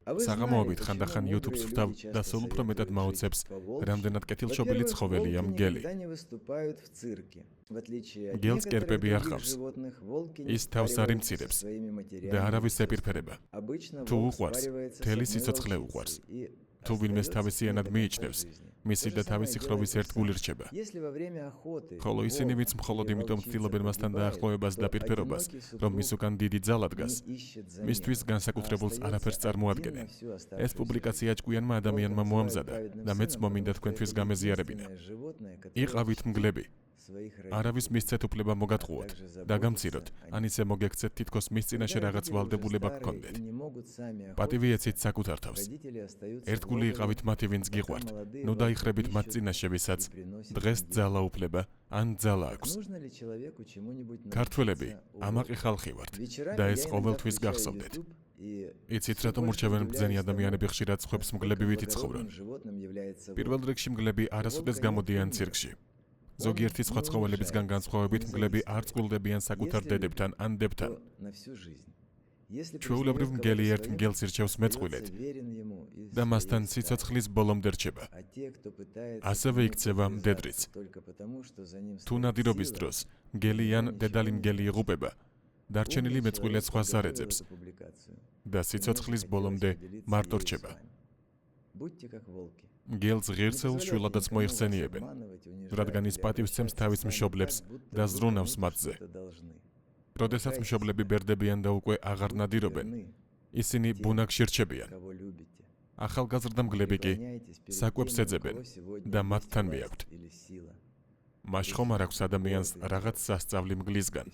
საღამოობით ხანდახან YouTube-ს ხვდავ და სულ უფრო მეტად მაოცებს, რამდენად კეთილშობილი ცხოველია მგელი. მგელს კერპები არ ჰყავს. ის თავს არ იმცირებს და არავის ეპირფერება. თუ უყვარს, მთელი სიცოცხლე უყვარს. თუ ვინმეს თავისიანად მიიჩნევს, მისი და თავისი ხროვის ერთგული რჩება. ხოლო ისინი ვინც მხოლოდ იმიტომ ცდილობენ მასთან დაახლოებას და პირფერობას, რომ მის უკან დიდი ძალა დგას, მისთვის განსაკუთრებულს არაფერს წარმოადგენენ. ეს პუბლიკაცია ჭკვიანმა ადამიანმა მოამზადა და მეც მომინდა თქვენთვის გამეზიარებინა. იყავით მგლები. არავის მისცეთ უფლება მოგატყუოთ და გამციროთ, ან ისე მოგექცეთ თითქოს მის წინაშე რაღაც ვალდებულება გქონდეთ. პატივი ეცით საკუთარ თავს. ერთგული იყავით მათი, ვინც გიყვართ, ნუ დაიხრებით მათ წინაშე, ვისაც დღეს ძალა უფლება ან ძალა აქვს. ქართველები ამაყი ხალხი ვართ და ეს ყოველთვის გახსოვდეთ. იცით რატომ ურჩევენ ბრძენი ადამიანები ხშირად სხვებს მგლებივით იცხოვრონ? პირველ რიგში მგლები არასოდეს გამოდიან ცირკში. ზოგიერთი სხვა ცხოველებისგან განსხვავებით მგლები არ წყვილდებიან საკუთარ დედებთან ან დებთან. ჩვეულებრივ მგელი ერთ მგელს ირჩევს მეწყვილედ და მასთან სიცოცხლის ბოლომდე რჩება. ასევე იქცევა მდედრიც. თუ ნადირობის დროს მგელი ან დედალი მგელი იღუპება, დარჩენილი მეწყვილე სხვას არ ეძებს და სიცოცხლის ბოლომდე მარტო რჩება. მგელს ღირსეულ შვილადაც მოიხსენიებენ, რადგან ის პატივსცემს თავის მშობლებს და ზრუნავს მათზე. როდესაც მშობლები ბერდებიან და უკვე აღარ ნადირობენ, ისინი ბუნაგში რჩებიან. ახალგაზრდა მგლები კი საკვებს ეძებენ და მათთან მიაქვთ. მაშ ხომ არ აქვს ადამიანს რაღაც სასწავლი მგლისგან.